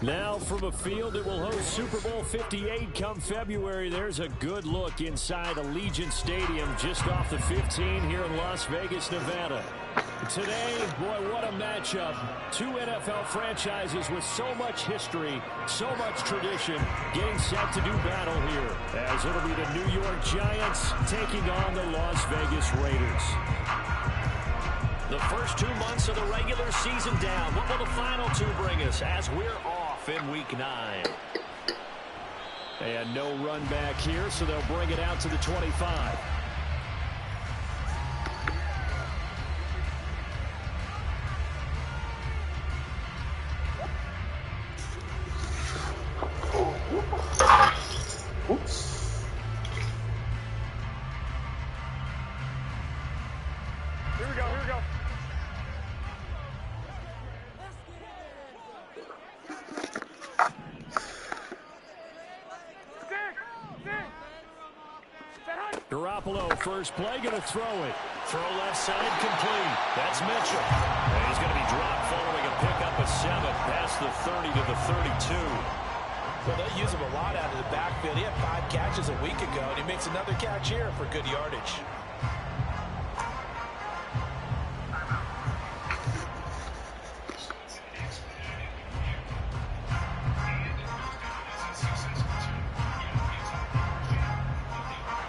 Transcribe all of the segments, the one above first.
Now from a field that will host Super Bowl 58 come February, there's a good look inside Allegiant Stadium just off the 15 here in Las Vegas, Nevada. Today, boy, what a matchup. Two NFL franchises with so much history, so much tradition, getting set to do battle here, as it'll be the New York Giants taking on the Las Vegas Raiders. The first 2 months of the regular season down. What will the final two bring us as we're off in Week 9? And no run back here, so they'll bring it out to the 25. Oops. Here we go, here we go. Garoppolo, first play, going to throw it. Throw left side, complete. That's Mitchell. And he's going to be dropped following a pickup of 7 past the 30 to the 32. Well, they use him a lot out of the backfield. He had 5 catches a week ago, and he makes another catch here for good yardage.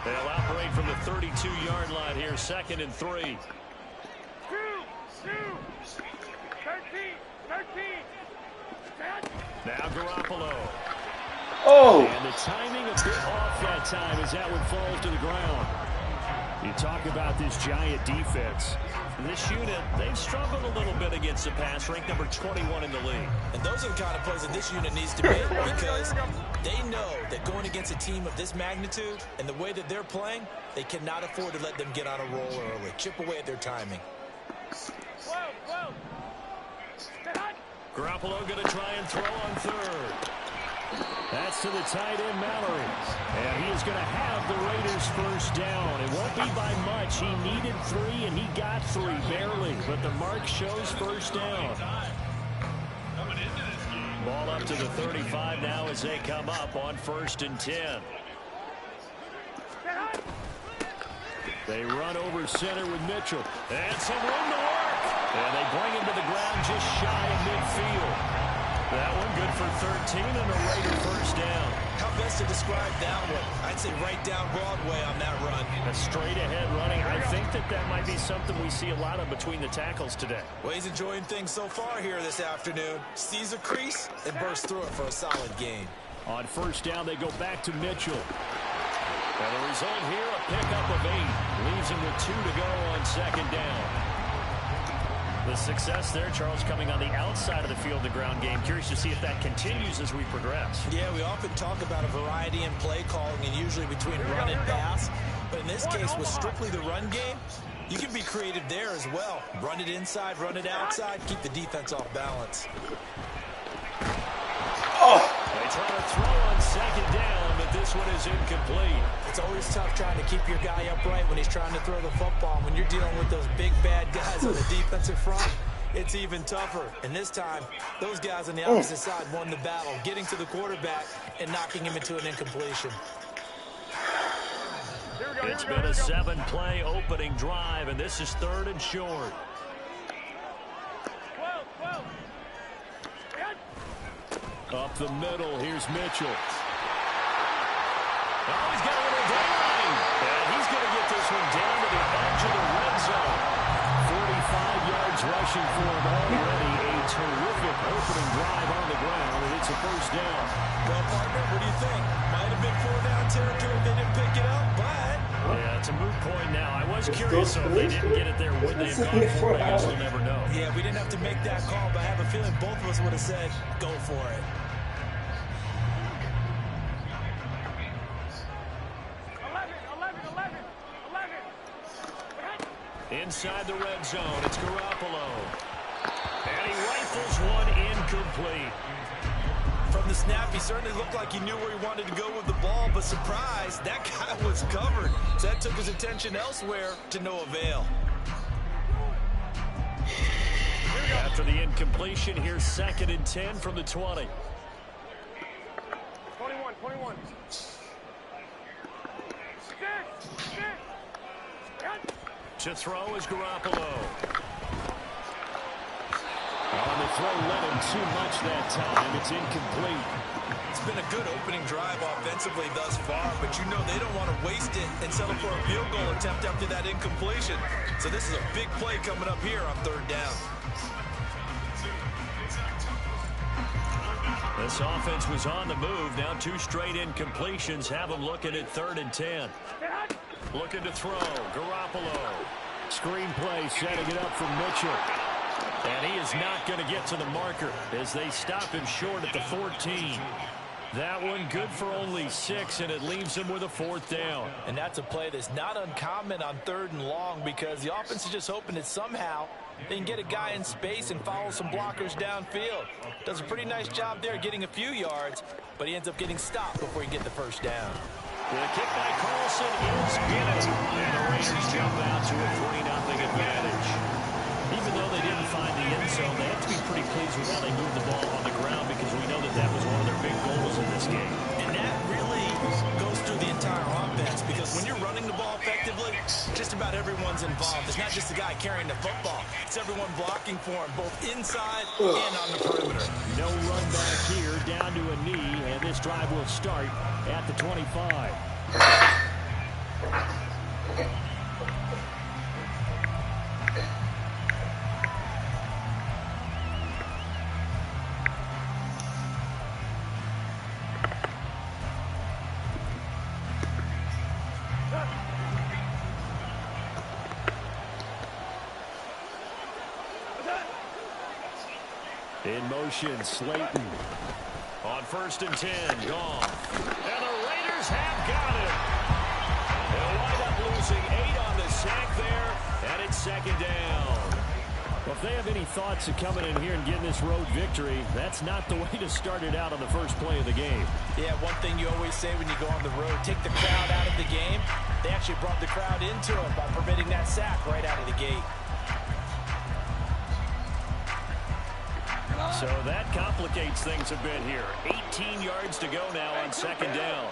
They'll operate from the 32-yard line here, 2nd and 3. 2, 13, 13. Now Garoppolo. Oh! And the timing a bit off that time as that one falls to the ground. You talk about this Giant defense. This unit, they've struggled a little bit against the pass, ranked number 21 in the league. And those are the kind of plays that this unit needs to make because they know that going against a team of this magnitude and the way that they're playing, they cannot afford to let them get on a roll early. Chip away at their timing. Garoppolo going to try and throw on 3rd. That's to the tight end, Mallory. And he is going to have the Raiders first down. It won't be by much. He needed 3, and he got 3, barely. But the mark shows first down. Ball up to the 35 now as they come up on 1st and 10. They run over center with Mitchell. And some room to work. And they bring him to the ground just shy of midfield. That one good for 13 and a Raider first down. How best to describe that one? I'd say right down Broadway on that run. A straight ahead running. I think that might be something we see a lot of between the tackles today. Well, he's enjoying things so far here this afternoon. Sees a crease and bursts through it for a solid gain. On first down, they go back to Mitchell. And the result here, a pickup of 8. Leaves him with 2 to go on 2nd down. The success there, Charles, coming on the outside of the field, the ground game. Curious to see if that continues as we progress. Yeah, we often talk about a variety in play calling and usually between run and pass. But in this case, with strictly the run game, you can be creative there as well. Run it inside, run it outside, keep the defense off balance. Oh! They try to throw on 2nd down, but this one is incomplete. It's always tough trying to keep your guy upright when he's trying to throw the football. When you're dealing with those big, bad guys on the defensive front, it's even tougher. And this time, those guys on the opposite side won the battle, getting to the quarterback and knocking him into an incompletion. It's been a 7-play opening drive, and this is 3rd and short. Up the middle, here's Mitchell. Oh, he's got a little daylight. And he's going to get this one down to the edge of the red zone. 45 yards rushing for him already. A terrific opening drive on the ground, and it's a first down. Well, partner, what do you think? Might have been 4-down territory if they didn't pick it up, but... Yeah, it's a moot point now. I was curious if they didn't get it there. Would they have gone for it? I guess we'll never know. Yeah, we didn't have to make that call, but I have a feeling both of us would have said, go for it. Inside the red zone, it's Garoppolo. And he rifles one incomplete. From the snap, he certainly looked like he knew where he wanted to go with the ball, but surprise, that guy was covered. So that took his attention elsewhere to no avail. After the incompletion, here's 2nd and 10 from the 20. To throw is Garoppolo. On the throw, let him too much that time. It's incomplete. It's been a good opening drive offensively thus far, but you know they don't want to waste it and settle for a field goal attempt after that incompletion. So this is a big play coming up here on 3rd down. This offense was on the move. Now 2 straight incompletions have them looking at 3rd and 10. Looking to throw. Garoppolo. Screen play setting it up for Mitchell. And he is not going to get to the marker as they stop him short at the 14. That one good for only 6, and it leaves him with a 4th down. And that's a play that's not uncommon on 3rd and long because the offense is just hoping that somehow they can get a guy in space and follow some blockers downfield. Does a pretty nice job there getting a few yards, but he ends up getting stopped before he can get the 1st down. The kick by Carlson is in it. And the Raiders jump out to a 3-0 advantage. Even though they didn't find the end zone, they have to be pretty pleased with how they moved the ball on the ground because we know that that was one of their big goals in this game. And that really goes through the entire offense because when you're running the ball effectively, just about everyone's involved. It's not just the guy carrying the football. It's everyone blocking for him, both inside and on the perimeter. No run back here, down to a knee, and this drive will start at the 25. In motion, Slayton. On 1st and 10, gone. And the Raiders have got it. They'll wind up losing 8 on the sack there, and it's 2nd down. Well, if they have any thoughts of coming in here and getting this road victory, that's not the way to start it out on the first play of the game. Yeah, one thing you always say when you go on the road, take the crowd out of the game. They actually brought the crowd into it by permitting that sack right out of the gate. So that complicates things a bit here. 18 yards to go now on 2nd down.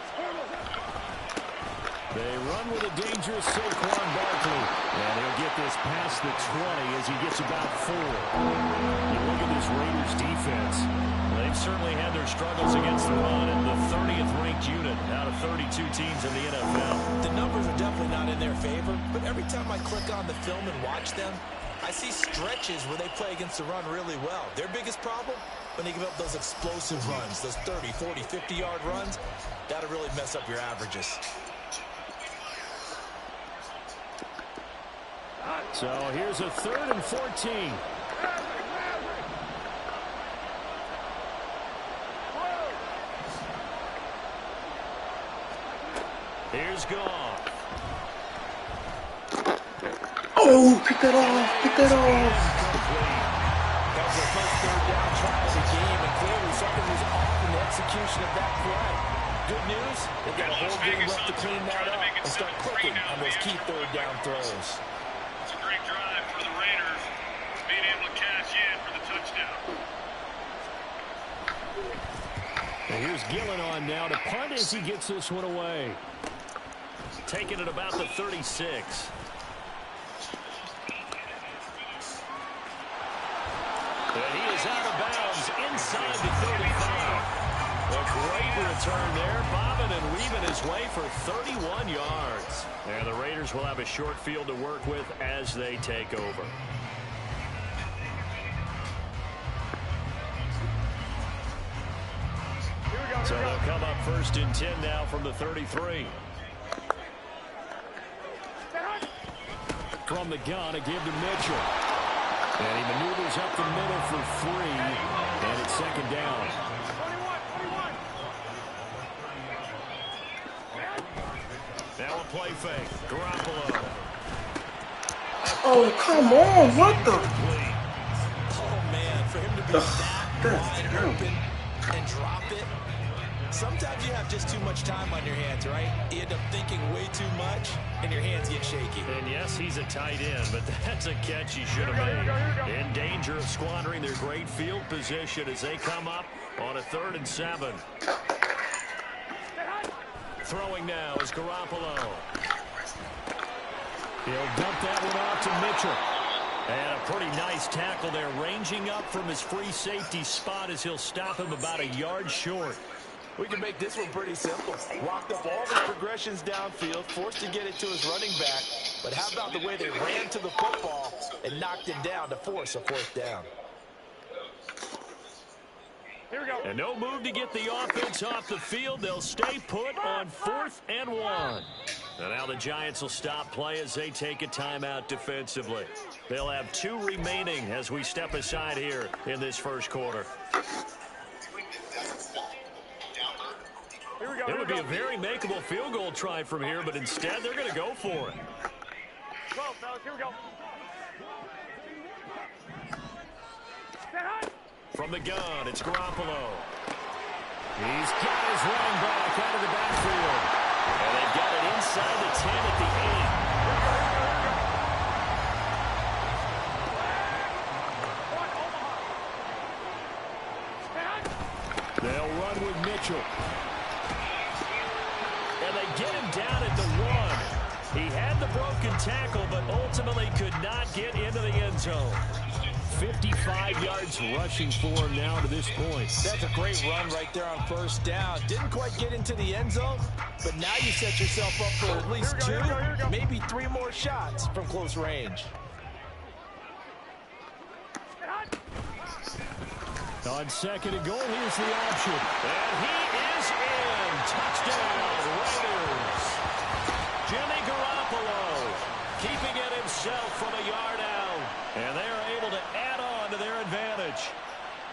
They run with a dangerous Saquon Barkley. And he'll get this past the 20 as he gets about 4. You look at this Raiders defense. They've certainly had their struggles against the run, and the 30th ranked unit out of 32 teams in the NFL. The numbers are definitely not in their favor, but every time I click on the film and watch them, I see stretches where they play against the run really well. Their biggest problem, when they give up those explosive runs, those 30, 40, 50-yard runs, that'll really mess up your averages. So here's a 3rd and 14. Here's Goff. Oh, pick that off, pick that off. That was their first 3rd down try of the game, and clearly something was off in the execution of that play. Good news, they've got a whole game left to clean that up and start clicking on those key 3rd down throws. It's a great drive for the Raiders, being able to cash in for the touchdown. And here's Gillen on now to punt as he gets this one away. Taking it about the 36. And he is out of bounds inside the 35. A great return there, bobbing and weaving his way for 31 yards. And the Raiders will have a short field to work with as they take over. So they'll come up 1st and 10 now from the 33. From the gun, a give to Mitchell. And he maneuvers up the middle for 3. And it's 2nd down. 21. Now a play fake. Garoppolo. Oh, come on, what the? Oh, man, for him to be that wide open and drop it. Sometimes you have just too much time on your hands, right? You end up thinking way too much, and your hands get shaky. And yes, he's a tight end, but that's a catch he should have made. In danger of squandering their great field position as they come up on a 3rd and 7. Throwing now is Garoppolo. He'll dump that one off to Mitchell. And a pretty nice tackle there, ranging up from his free safety spot as he'll stop him about a yard short. We can make this one pretty simple. Walked up all the progressions downfield, forced to get it to his running back. But how about the way they ran to the football and knocked him down to force a fourth down? Here we go. And no move to get the offense off the field. They'll stay put on 4th and 1. And now the Giants will stop play as they take a timeout defensively. They'll have 2 remaining as we step aside here in this first quarter. Here we go. It would be a very makeable field goal try from here, but instead they're going to go for it. Well, fellas, here we go. From the gun, it's Garoppolo. He's got his running back out of the backfield. And they've got it inside the 10 at the 8. They'll run with Mitchell. And they get him down at the 1. He had the broken tackle, but ultimately could not get into the end zone. 55 yards rushing for him now to this point. That's a great run right there on first down. Didn't quite get into the end zone, but now you set yourself up for at least 2, maybe 3 more shots from close range. On 2nd and goal, here's the option. And he is in. Touchdown, Raiders. Jimmy Garoppolo keeping it himself from a yard out. And they're able to add on to their advantage.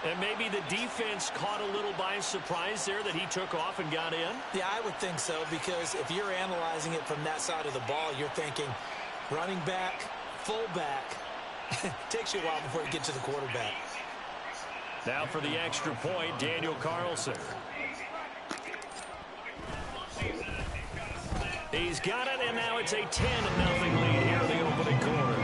And maybe the defense caught a little by surprise there that he took off and got in. Yeah, I would think so, because if you're analyzing it from that side of the ball, you're thinking running back, fullback. Takes you a while before you get to the quarterback. Now for the extra point, Daniel Carlson. He's got it, and now it's a 10-0 lead here in the opening quarter.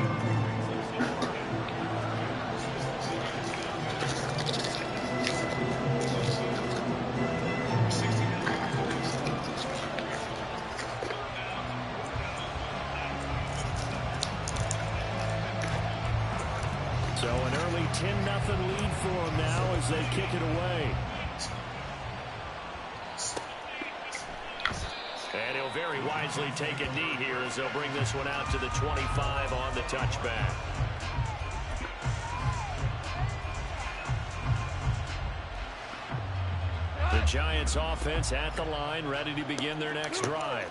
So an early 10-0 lead for them now as they kick it away. And he'll very wisely take a knee here as they'll bring this one out to the 25 on the touchback. The Giants offense at the line, ready to begin their next drive.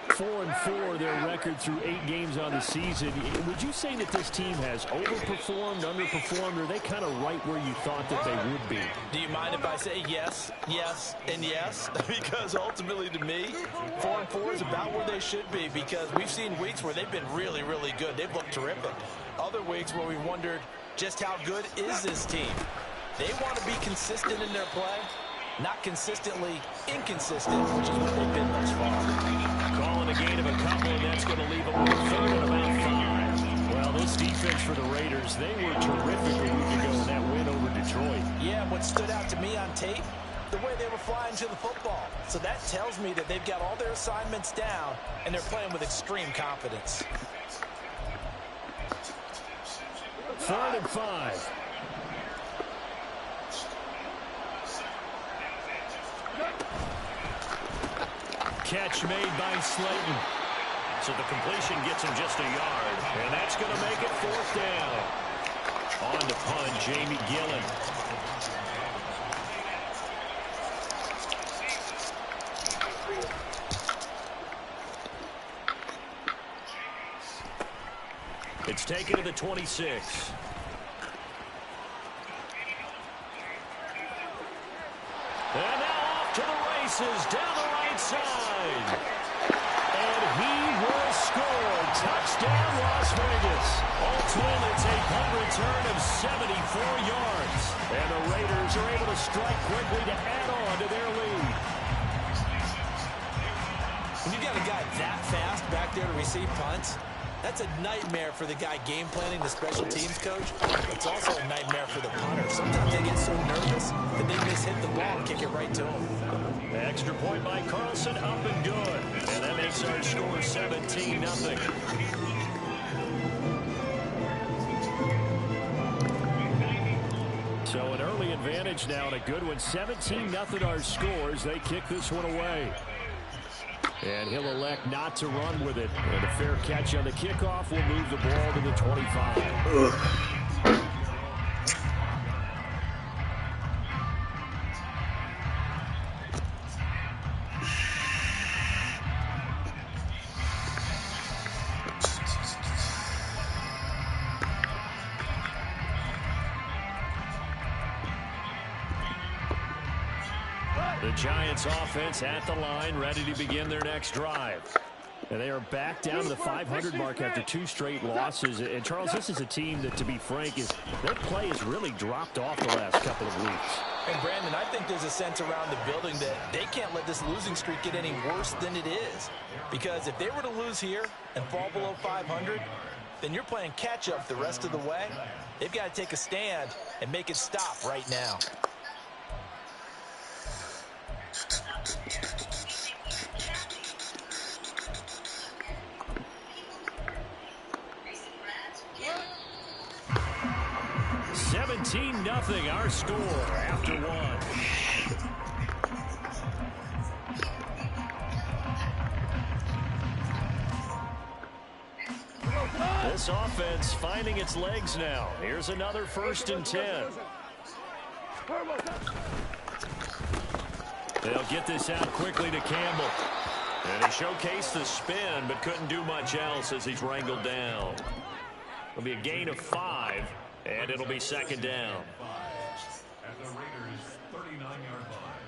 4-4 their record through 8 games on the season. Would you say that this team has overperformed, underperformed, or are they kind of right where you thought that they would be? Do you mind if I say yes, yes, and yes? Because ultimately to me, 4-4 is about where they should be, because we've seen weeks where they've been really, really good. They've looked terrific. Other weeks where we wondered just how good is this team. They want to be consistent in their play, not consistently inconsistent, which is what they've been thus far. Calling a gain of a couple, and that's going to leave them with 3rd and about 5. Well, this defense for the Raiders, they were terrific a week ago in that win over Detroit. Yeah, what stood out to me on tape, the way they were flying to the football. So that tells me that they've got all their assignments down, and they're playing with extreme confidence. 3rd and 5. Catch made by Slayton. So the completion gets him just a yard, and that's going to make it 4th down. On to punt, Jamie Gillen. It's taken to the 26. And now off to the races down the right side. And he will score. Touchdown, Las Vegas. Ultimately, it's a punt return of 74 yards. And the Raiders are able to strike quickly to add on to their lead. When you got a guy that fast back there to receive punts, that's a nightmare for the guy game planning, the special teams coach. It's also a nightmare for the punter. Sometimes they get so nervous that they hit the ball and kick it right to him. The extra point by Carlson, up and good. And that makes our score 17-0. advantage now, and a good one. 17-0 our scores. They kick this one away. And he'll elect not to run with it. And a fair catch on the kickoff will move the ball to the 25. The Giants offense at the line, ready to begin their next drive. And they are back down to the 500 mark after 2 straight losses. And, Charles, this is a team that, to be frank, their play has really dropped off the last couple of weeks. And, Brandon, I think there's a sense around the building that they can't let this losing streak get any worse than it is. Because if they were to lose here and fall below 500, then you're playing catch-up the rest of the way. They've got to take a stand and make it stop right now. Nothing, our score after 1. This offense finding its legs now. Here's another 1st and 10. They'll get this out quickly to Campbell. And he showcased the spin, but couldn't do much else as he's wrangled down. It'll be a gain of 5. And it'll be 2nd down. At the Raiders' 39-yard line.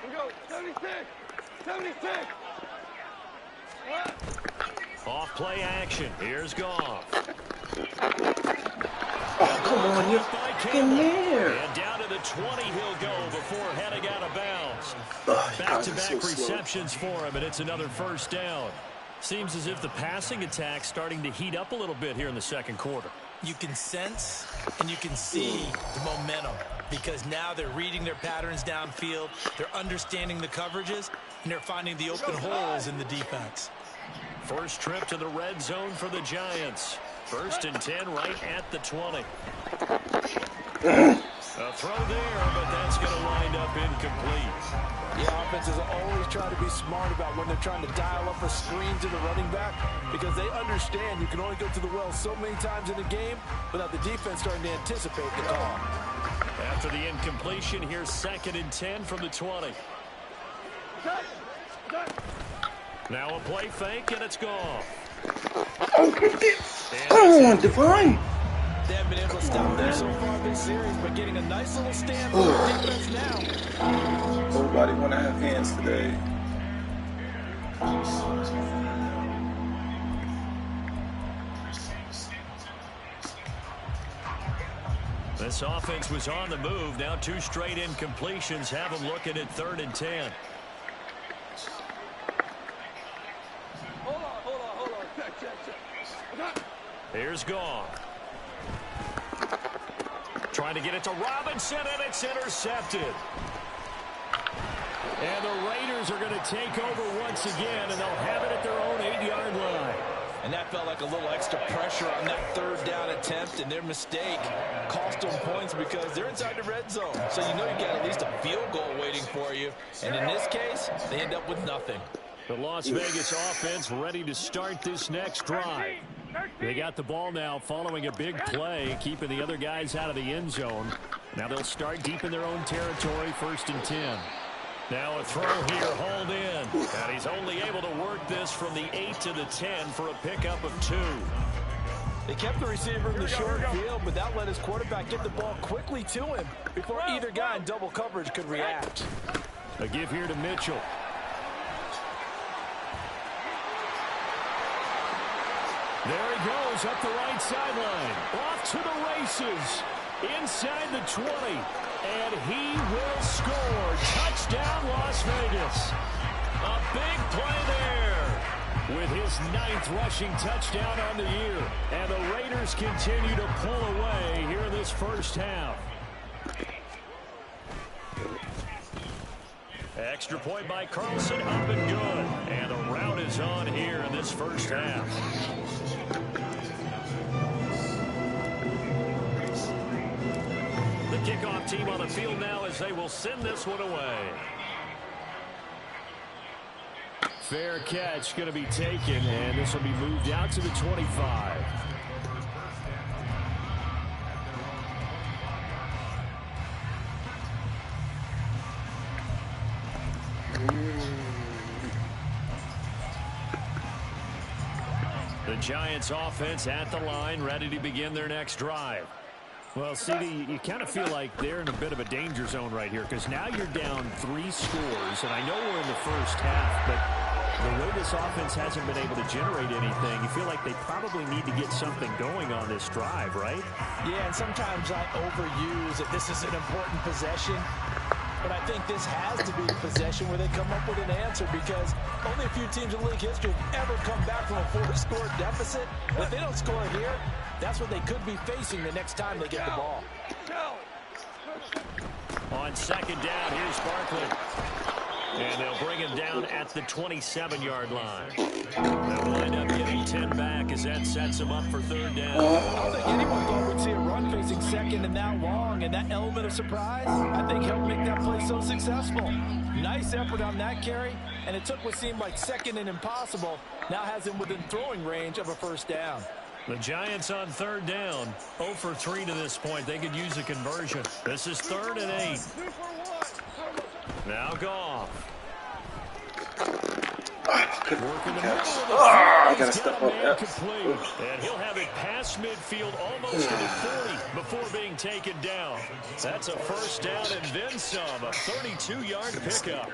We go, 76! 76! Off play action. Here's Goff. Oh, come on, you're fucking there. And down to the 20 he'll go before heading out of bounds. Back-to-back Back-to-back receptions for him, and it's another 1st down. Seems as if the passing attack's starting to heat up a little bit here in the 2nd quarter. You can sense and you can see the momentum because now they're reading their patterns downfield, they're understanding the coverages, and they're finding the open holes in the defense. First trip to the red zone for the Giants. 1st and 10 right at the 20. A throw there, but that's going to wind up incomplete. Yeah, offenses always try to be smart about when they're trying to dial up a screen to the running back because they understand you can only go to the well so many times in a game without the defense starting to anticipate the call. After the incompletion, here's 2nd and 10 from the 20. Now a play fake, and it's gone. Oh, come on, Divine. They haven't been able to stop them so far this series, but getting a nice little stand on the defense now. Nobody want to have hands today. This offense was on the move. Now 2 straight incompletions have them looking at 3rd and 10. Hold on. Check. Here's Goff. Trying to get it to Robinson, and it's intercepted. And the Raiders are going to take over once again, and they'll have it at their own 8-yard line. And that felt like a little extra pressure on that 3rd down attempt, and their mistake cost them points because they're inside the red zone. So you know you got at least a field goal waiting for you. And in this case, they end up with nothing. The Las Vegas offense ready to start this next drive. They got the ball now following a big play, keeping the other guys out of the end zone. Now they'll start deep in their own territory, 1st and 10. Now a throw here, hauled in. And he's only able to work this from the 8 to the 10 for a pickup of 2. They kept the receiver in the short field, but that let his quarterback get the ball quickly to him before either guy in double coverage could react. A give here to Mitchell. There he goes up the right sideline. Off to the races. Inside the 20. And he will score. Touchdown, Las Vegas. A big play there. With his 9th rushing touchdown on the year. And the Raiders continue to pull away here in this first half. Extra point by Carlson, up and good. And the crowd is on here in this first half. The kickoff team on the field now as they will send this one away. Fair catch going to be taken, and this will be moved out to the 25. The Giants offense at the line, ready to begin their next drive. Well, CD, you kind of feel like they're in a bit of a danger zone right here because now you're down 3 scores, and I know we're in the first half, but the way this offense hasn't been able to generate anything, you feel like they probably need to get something going on this drive, right? Yeah, and sometimes I overuse it. This is an important possession. But I think this has to be the possession where they come up with an answer because only a few teams in league history have ever come back from a 4-score deficit. If they don't score here, that's what they could be facing the next time they get the ball. On second down, here's Barkley. And they'll bring him down at the 27-yard line. They'll wind up getting 10 back as that sets him up for third down. I don't think anyone thought we'd see a run facing second and that long, and that element of surprise, I think, helped make that play so successful. Nice effort on that carry, and it took what seemed like second and impossible, now has him within throwing range of a first down. The Giants on third down, 0 for 3 to this point. They could use a conversion. This is 3rd and 8. Now Goff. I gotta step up. And he'll have it past midfield almost to the 40 before being taken down. That's a first down and then some. A 32-yard pickup.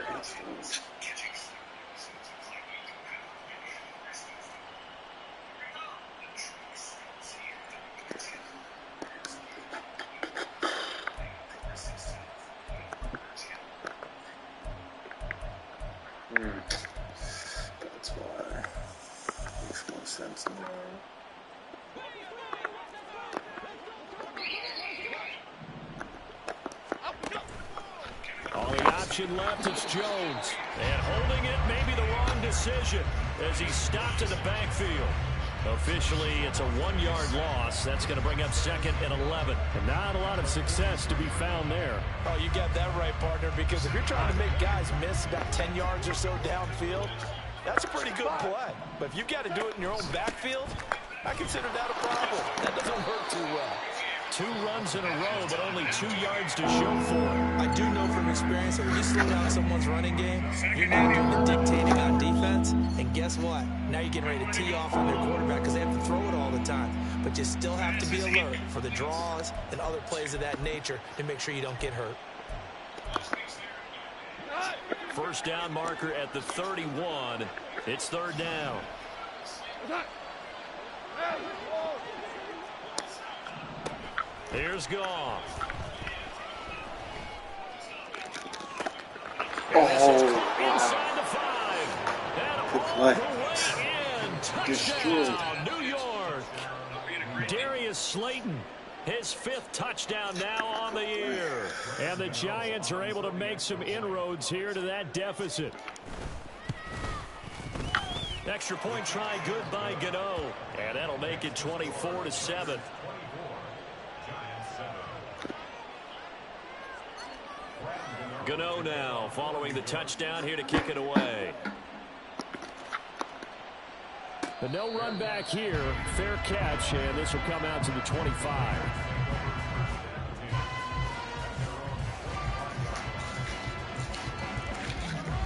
That's why. Makes no sense now. On the option left, it's Jones. And holding it may be the wrong decision as he's stopped in the backfield. Officially, it's a 1-yard loss. That's going to bring up 2nd and 11. And not a lot of success to be found there. Oh, you got that right, partner, because if you're trying to make guys miss about 10 yards or so downfield, that's a pretty good play. But if you've got to do it in your own backfield, I consider that a problem. That doesn't work too well. 2 runs in a row, but only 2 yards to show for it. I do know from experience that when you slow down someone's running game, you're now doing the dictating on defense. And guess what? Now you're getting ready to tee off on their quarterback because they have to throw it all the time. But you still have to be alert for the draws and other plays of that nature to make sure you don't get hurt. First down marker at the 31. It's 3rd down. Here's Goff. Inside the 5. And touchdown, New York. Darius Slayton, his 5th touchdown now on the year. And the Giants are able to make some inroads here to that deficit. Extra point try good by Gano. And that'll make it 24-7. Gano now following the touchdown here to kick it away. But no run back here. Fair catch, and this will come out to the 25.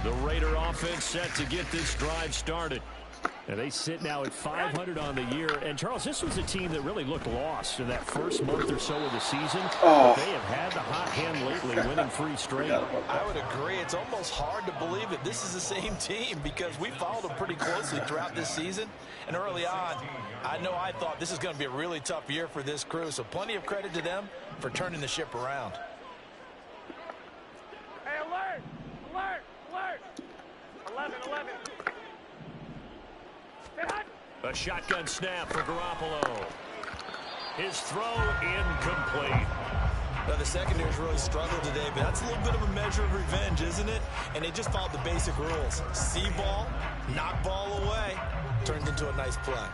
The Raider offense set to get this drive started. And they sit now at 500 on the year. And, Charles, this was a team that really looked lost in that first month or so of the season. But they have had the hot hand lately, winning 3 straight. I would agree. It's almost hard to believe that this is the same team because we followed them pretty closely throughout this season. And early on, I know I thought this is going to be a really tough year for this crew. So plenty of credit to them for turning the ship around. Hey, alert! Alert! Alert! 11. A shotgun snap for Garoppolo. His throw incomplete. Now, the secondary's really struggled today, but that's a little bit of a measure of revenge, isn't it? And they just followed the basic rules. See ball, knock ball away, turns into a nice play.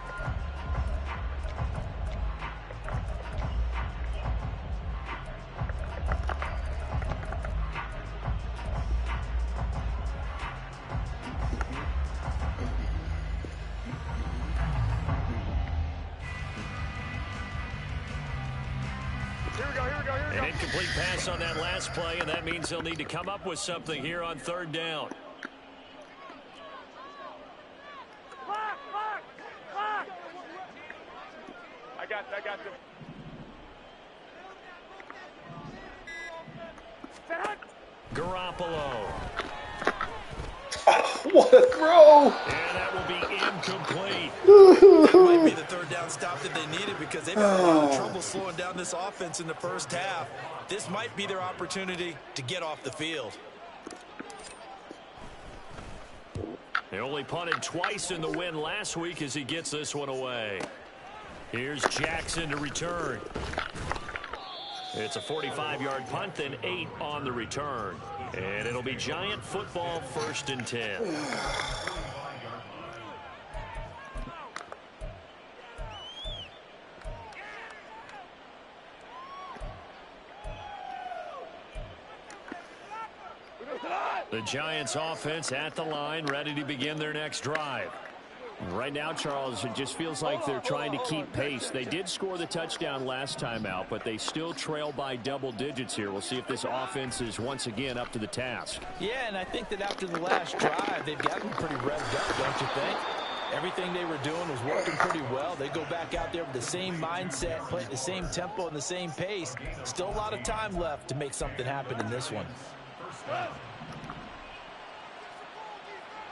An incomplete pass on that last play, and that means they'll need to come up with something here on third down. Lock! I got you. Garoppolo. What a throw! And that will be incomplete. That might be the third down stop that they needed because they've had a lot of trouble slowing down this offense in the first half. This might be their opportunity to get off the field. They only punted twice in the win last week as he gets this one away. Here's Jackson to return. It's a 45-yard punt, then 8 on the return. And it'll be Giant football, 1st and 10. The Giants offense at the line, ready to begin their next drive. Right now, Charles, it just feels like they're trying to keep pace. They did score the touchdown last time out, but they still trail by double digits here. We'll see if this offense is once again up to the task. Yeah, and I think that after the last drive, they've gotten pretty revved up, don't you think? Everything they were doing was working pretty well. They go back out there with the same mindset, play at the same tempo and the same pace. Still a lot of time left to make something happen in this one.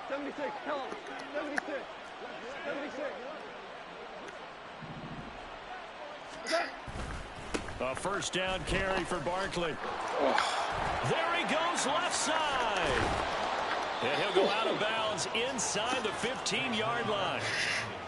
76, tell him. 76. 76. A first down carry for Barkley. There he goes left side. And he'll go out of bounds inside the 15-yard line.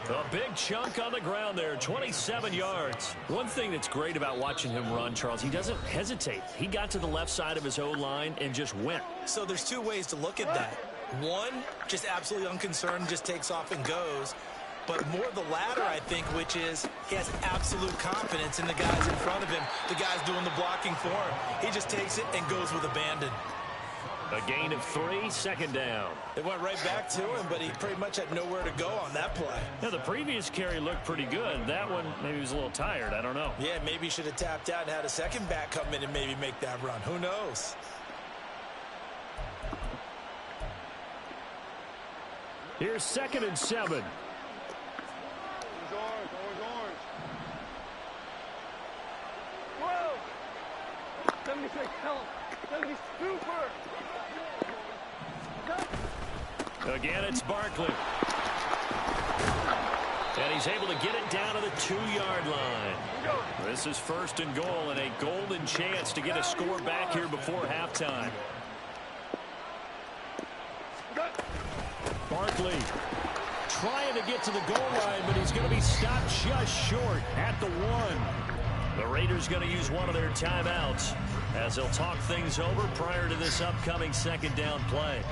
A big chunk on the ground there, 27 yards. One thing that's great about watching him run, Charles, he doesn't hesitate. He got to the left side of his O-line and just went. So there's two ways to look at that. One, just absolutely unconcerned, just takes off and goes. But more the latter, I think, which is he has absolute confidence in the guys in front of him, the guys doing the blocking for him. He just takes it and goes with abandon. A gain of 3, 2nd down. It went right back to him, but he pretty much had nowhere to go on that play. Now, the previous carry looked pretty good. That one, maybe he was a little tired. I don't know. Yeah, maybe he should have tapped out and had a second back come in and maybe make that run. Who knows? Here's 2nd and 7. Always orange. Whoa! 76, tell him. 70, super! Again, it's Barkley. And he's able to get it down to the 2-yard line. This is 1st and goal and a golden chance to get a score back here before halftime. Barkley trying to get to the goal line, but he's going to be stopped just short at the 1. The Raiders going to use one of their timeouts as they'll talk things over prior to this upcoming 2nd down play.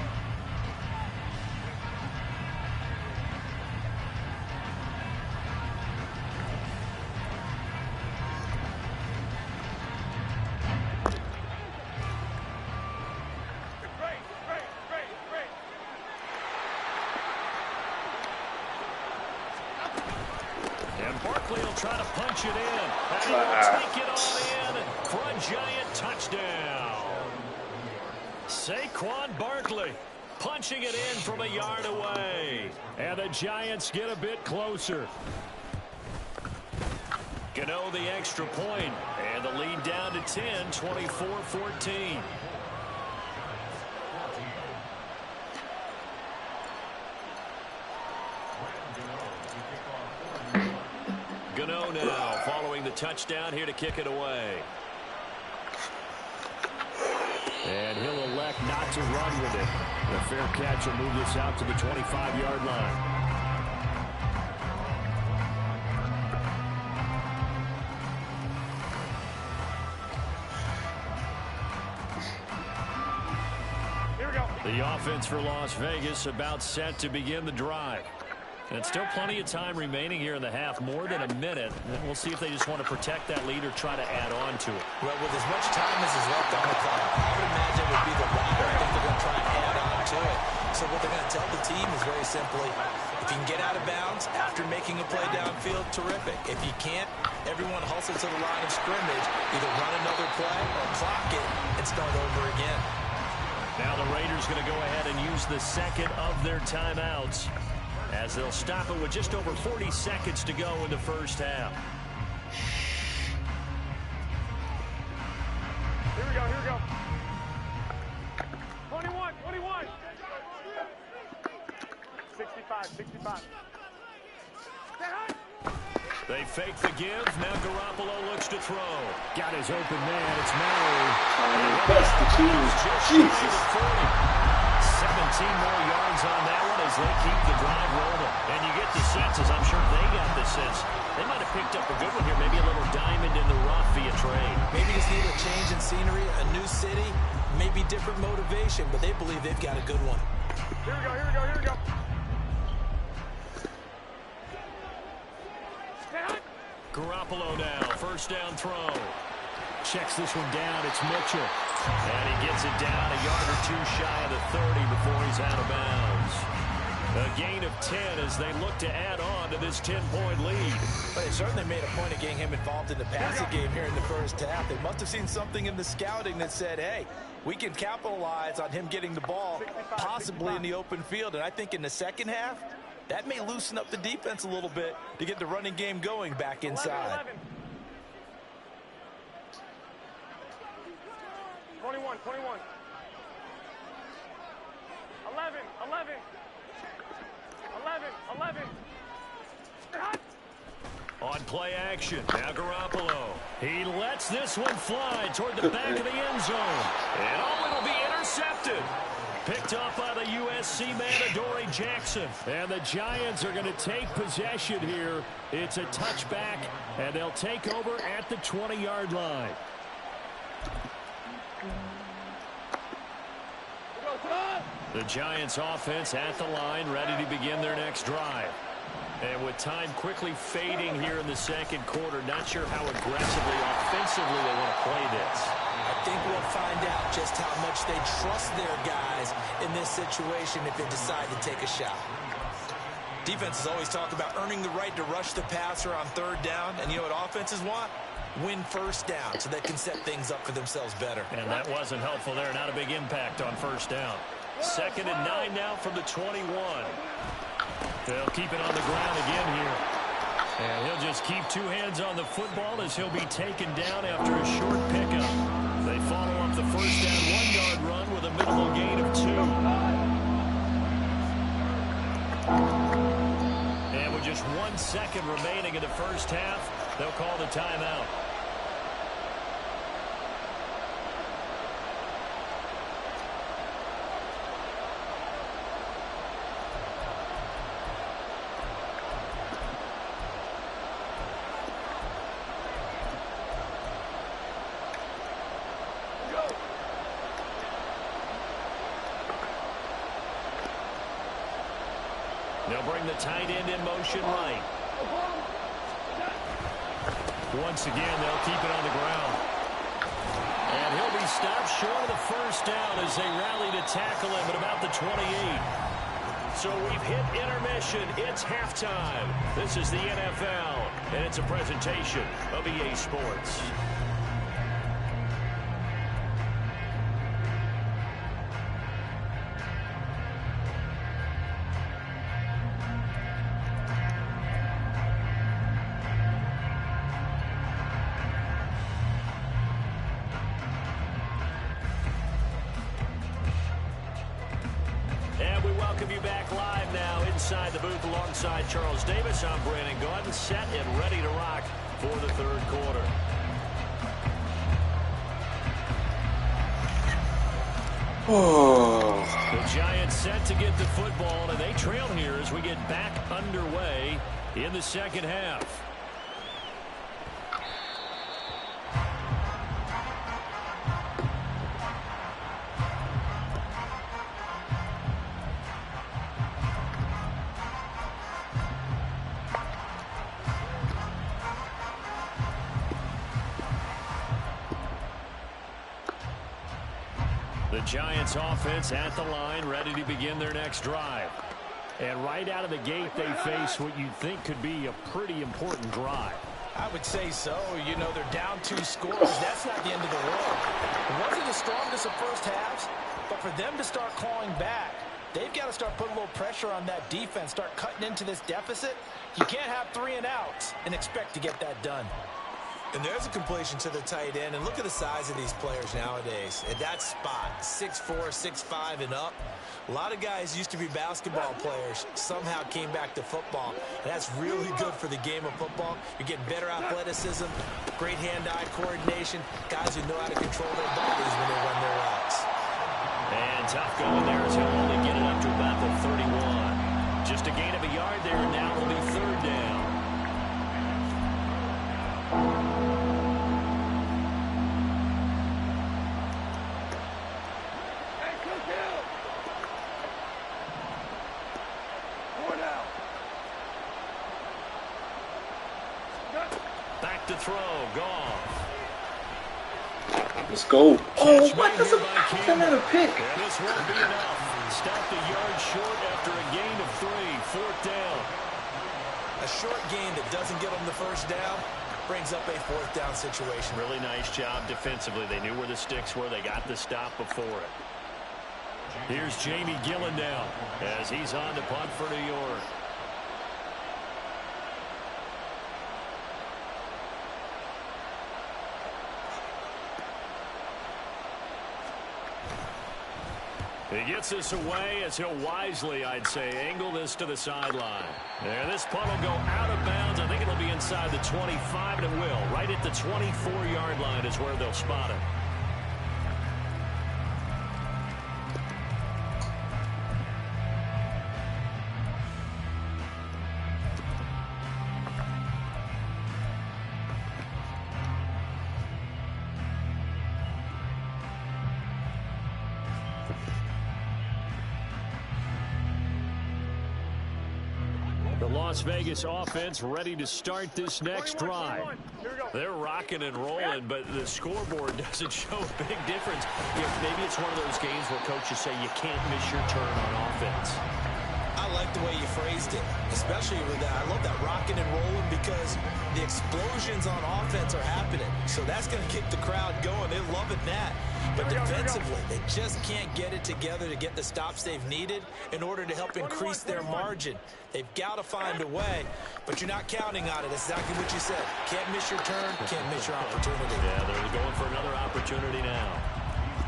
Try to punch it in. And he will take it on in for a Giant touchdown. Saquon Barkley punching it in from a yard away. And the Giants get a bit closer. Gano the extra point. And the lead down to 10, 24-14. Gano now following the touchdown here to kick it away. And he'll elect not to run with it. The fair catch will move this out to the 25-yard line. The offense for Las Vegas about set to begin the drive. And still plenty of time remaining here in the half, more than a minute. And we'll see if they just want to protect that lead or try to add on to it. Well, with as much time as is left on the clock, I would imagine it would be the latter. I think they're going to try and add on to it. So what they're going to tell the team is very simply, if you can get out of bounds after making a play downfield, terrific. If you can't, everyone hustles to the line of scrimmage, either run another play or clock it and start over again. Now the Raiders going to go ahead and use the second of their timeouts, as they'll stop it with just over 40 seconds to go in the first half. Here we go, here we go. 21, 21. 65, 65. Stay high. They fake the give. Now Garoppolo looks to throw. Got his open man. It's Mallory. Best the team. Jesus. 17 more yards on that one as they keep the drive rolling. And you get the sense, as I'm sure they got the sense, they might have picked up a good one here, maybe a little diamond in the rough via trade. Maybe just need a change in scenery, a new city, maybe different motivation, but they believe they've got a good one. Here we go, here we go, here we go. Stay high. Garoppolo now, first down throw. Checks this one down, it's Mitchell. And he gets it down a yard or two shy of the 30 before he's out of bounds. A gain of 10 as they look to add on to this 10-point lead. But they certainly made a point of getting him involved in the passing game here in the first half. They must have seen something in the scouting that said, hey, we can capitalize on him getting the ball possibly in the open field. And I think in the second half, that may loosen up the defense a little bit to get the running game going back inside. 21, 21. 11, 11. 11, 11. On play action, now Garoppolo. He lets this one fly toward the back of the end zone. And oh, it'll be intercepted. Picked up by the USC man, Adoree Jackson. And the Giants are going to take possession here. It's a touchback, and they'll take over at the 20-yard line. The Giants offense at the line, ready to begin their next drive. And with time quickly fading here in the second quarter, not sure how aggressively, offensively they want to play this. I think we'll find out just how much they trust their guys in this situation if they decide to take a shot. Defenses always talk about earning the right to rush the passer on third down. And you know what offenses want? Win first down so they can set things up for themselves better. And that wasn't helpful there. Not a big impact on first down. 2nd and 9 now from the 21. They'll keep it on the ground again here. And he'll just keep two hands on the football as he'll be taken down after a short pickup. They follow up the first down 1-yard run with a minimal gain of 2. And with just 1 second remaining in the first half, they'll call the timeout. They'll bring the tight end in motion right. Once again, they'll keep it on the ground. And he'll be stopped short of the first down as they rally to tackle him at about the 28. So we've hit intermission. It's halftime. This is the NFL, and it's a presentation of EA Sports. Inside the booth alongside Charles Davis, I'm Brandon Gaudin, set and ready to rock for the third quarter. The Giants set to get the football, and they trail here as we get back underway in the second half. Giants offense at the line, ready to begin their next drive. And right out of the gate, they face what you'd think could be a pretty important drive. I would say so. You know, they're down 2 scores. That's not the end of the world. It wasn't the strongest of first halves, but for them to start clawing back, they've got to start putting a little pressure on that defense, start cutting into this deficit. You can't have 3 and outs and expect to get that done. And there's a completion to the tight end. And look at the size of these players nowadays. At that spot, 6'4", 6'5", and up. A lot of guys used to be basketball players, somehow came back to football. And that's really good for the game of football. You're getting better athleticism, great hand-eye coordination, guys who know how to control their bodies when they run their routes. And tough going there as he'll only get it up to about the 31. Just a gain of a yard there, and now it'll be 3rd down. Back to throw, Goff. Let's go. Oh, what? That's another pick. And this won't be enough. Stopped a yard short after a gain of 3. 4th down. A short gain that doesn't get them the first down brings up a 4th down situation. Really nice job defensively. They knew where the sticks were. They got the stop before it. Here's Jamie Gillen now as he's on to punt for New York. He gets this away as he'll wisely, I'd say, angle this to the sideline. And this punt will go out of bounds. I think it'll be inside the 25, and it will. Right at the 24-yard line is where they'll spot it. The Las Vegas offense ready to start this next drive. They're rocking and rolling, but the scoreboard doesn't show a big difference. Maybe it's one of those games where coaches say you can't miss your turn on offense. I like the way you phrased it, especially with that. I love that rocking and rolling because the explosions on offense are happening. So that's going to keep the crowd going. They're loving that. But defensively, they just can't get it together to get the stops they've needed in order to help increase their margin. They've got to find a way, but you're not counting on it. That's exactly what you said. Can't miss your turn, can't miss your opportunity. Yeah, they're going for another opportunity now.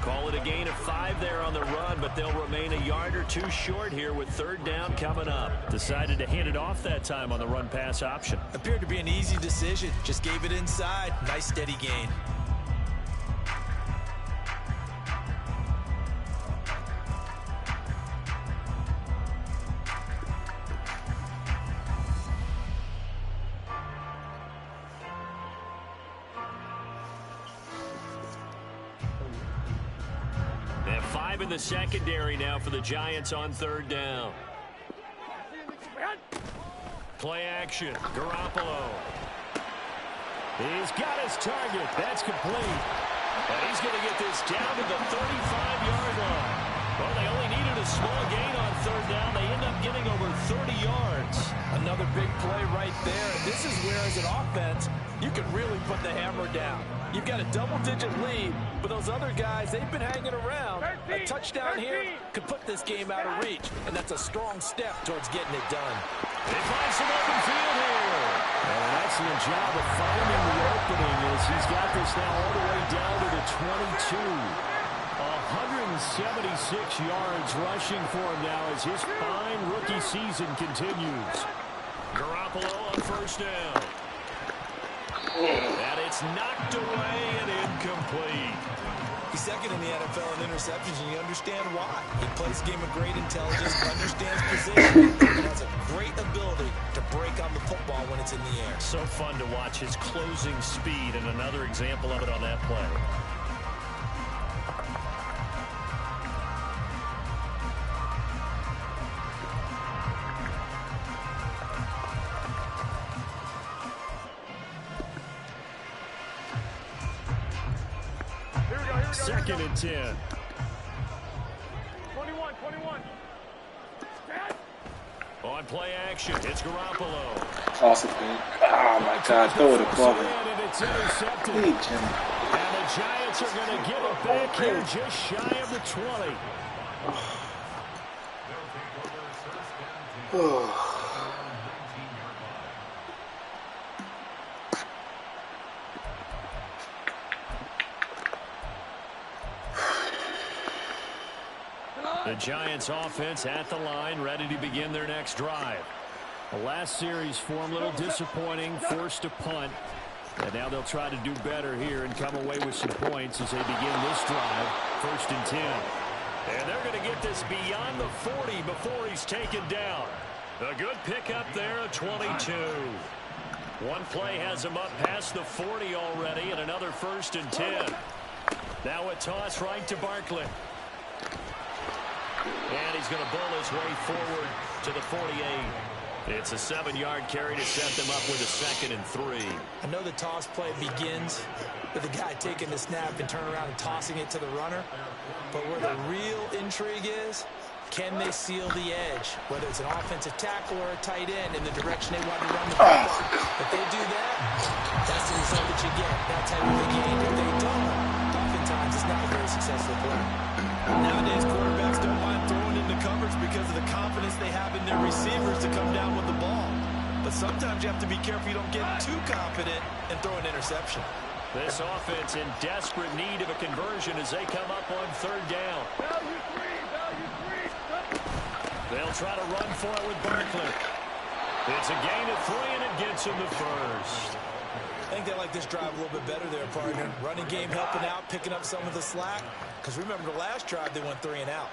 Call it a gain of 5 there on the run, but they'll remain a yard or 2 short here with 3rd down coming up. Decided to hand it off that time on the run-pass option. Appeared to be an easy decision. Just gave it inside. Nice steady gain. In the secondary now for the Giants on 3rd down. Play action. Garoppolo. He's got his target. That's complete. And he's going to get this down to the 35-yard line. Well, they only needed a small gain on 3rd down. They end up getting over 30 yards. Another big play right there. This is where, as an offense, you can really put the hammer down. You've got a double-digit lead, but those other guys, they've been hanging around. A touchdown here could put this game out of reach, and that's a strong step towards getting it done. They find some open field here. And an excellent job of finding the opening as he's got this now all the way down to the 22. 176 yards rushing for him now as his fine rookie season continues. Garoppolo on 1st down. And it's knocked away and incomplete. He's 2nd in the NFL in interceptions, and you understand why. He plays a game of great intelligence, understands position, and has a great ability to break on the football when it's in the air. So fun to watch his closing speed, and another example of it on that play. Second and 10. 21. Dad? On play action, it's Garoppolo. Toss it, man. Oh my God, throw it above it. And it's intercepted. Hey, Jimmy. And the Giants are going to get it back here just shy of the 20. The Giants offense at the line, ready to begin their next drive. The last series form a little disappointing, forced to punt. And now they'll try to do better here and come away with some points as they begin this drive. 1st and 10. And they're going to get this beyond the 40 before he's taken down. A good pickup there, a 22. One play has him up past the 40 already, and another 1st and 10. Now a toss right to Barkley. And he's going to bowl his way forward to the 48. It's a 7-yard carry to set them up with a 2nd and 3. I know the toss play begins with the guy taking the snap and turning around and tossing it to the runner. But where the real intrigue is, can they seal the edge, whether it's an offensive tackle or a tight end, in the direction they want to run the ball? If they do that, that's the result that you get. That type of a game. If they don't, oftentimes it's not a very successful play. Nowadays, quarterbacks don't mind throwing into coverage because of the confidence they have in their receivers to come down with the ball. But sometimes you have to be careful you don't get too confident and throw an interception. This offense in desperate need of a conversion as they come up on 3rd down. Value three, value three. They'll try to run for it with Barkley. It's a gain of 3, and it gets him the 1st. I think they like this drive a little bit better there, partner. Running game helping out, picking up some of the slack. Because remember, the last drive, they went 3 and out.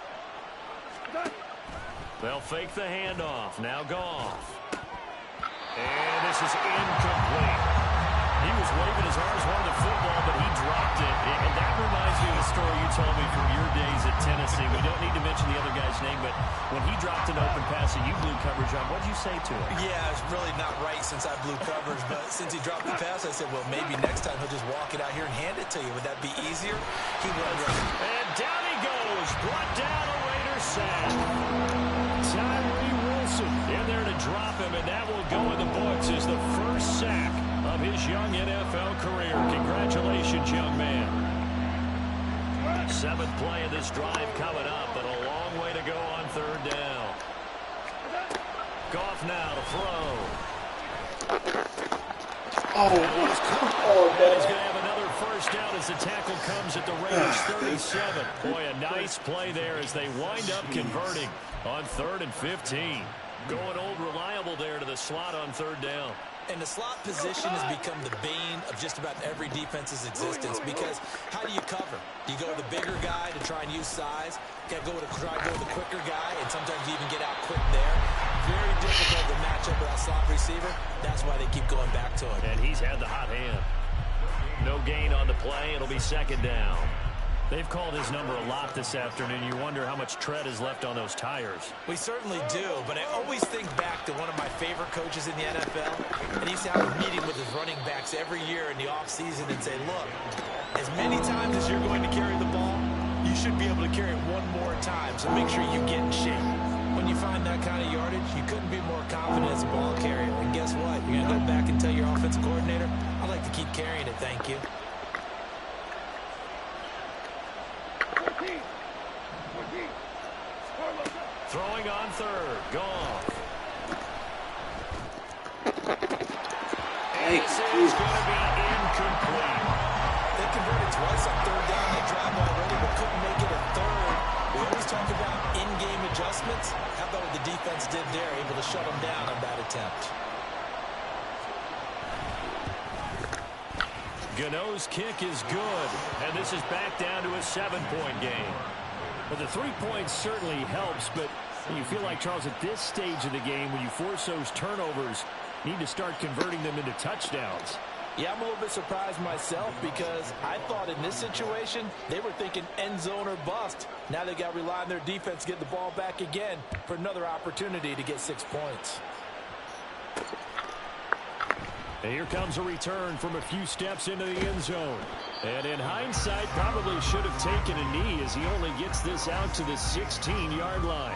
They'll fake the handoff. Now Goff. And this is incomplete. He was waving his arms, wanted the football, but he dropped it. And that reminds me of the story you told me from your days at Tennessee. We don't need to mention the other guy's name, but when he dropped an open pass and you blew coverage on, what did you say to him? Yeah, it's really not right since I blew coverage, but since he dropped the pass, I said, well, maybe next time he'll just walk it out here and hand it to you. Would that be easier? He went right. And down he goes. Brought down a Raider sack. Tyree Wilson in there to drop him, and that will go in the books as the first sack of his young NFL career. Congratulations, young man. 7th play of this drive coming up, but a long way to go on 3rd down. Goff now to throw. Oh, He's going to have another 1st down as the tackle comes at the Raiders' 37. Boy, a nice play there as they wind up converting on 3rd and 15. Going old reliable there to the slot on 3rd down. And the slot position has become the bane of just about every defense's existence, because how do you cover? Do you go with the bigger guy to try and use size? You got to try to go with the quicker guy, and sometimes you even get out quick there. Very difficult to match up with that slot receiver. That's why they keep going back to him. And he's had the hot hand. No gain on the play. It'll be 2nd down. They've called his number a lot this afternoon. You wonder how much tread is left on those tires. We certainly do, but I always think back to one of my favorite coaches in the NFL, and he used to have a meeting with his running backs every year in the offseason and say, look, as many times as you're going to carry the ball, you should be able to carry it one more time, so make sure you get in shape. When you find that kind of yardage, you couldn't be more confident as a ball carrier. And guess what? You're going to go back and tell your offensive coordinator, I'd like to keep carrying it, thank you. Throwing on 3rd. Goff. And this is going to be incomplete. They converted twice on 3rd down that drive already, but couldn't make it a 3rd. We always talk about in-game adjustments. How about what the defense did there, able to shut them down on that attempt? Gano's kick is good, and this is back down to a 7-point game. But the 3 points certainly helps, but you feel like, Charles, at this stage of the game, when you force those turnovers, you need to start converting them into touchdowns. Yeah, I'm a little bit surprised myself because I thought in this situation they were thinking end zone or bust. Now they got to rely on their defense to get the ball back again for another opportunity to get 6 points. And here comes a return from a few steps into the end zone. And in hindsight, probably should have taken a knee as he only gets this out to the 16-yard line.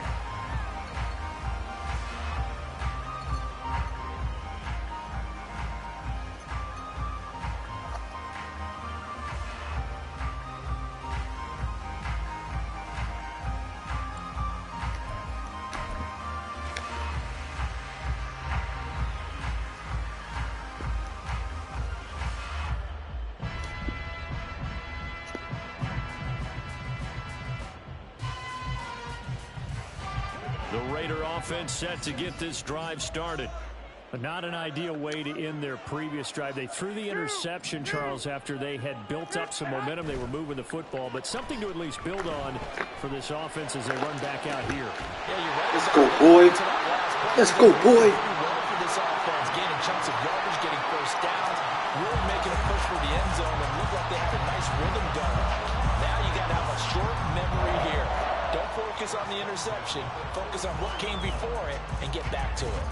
The Raider offense set to get this drive started. But not an ideal way to end their previous drive. They threw the interception, Charles, after they had built up some momentum. They were moving the football, but something to at least build on for this offense as they run back out here. Let's go, boy. Let's go, boy. For this offense, gaining chunks of yardage, getting first downs, really making a push for the end zone, and look like they have a nice rhythm going. Now you got to have a short memory here. Don't focus on the interception. Focus on what came before it and get back to it.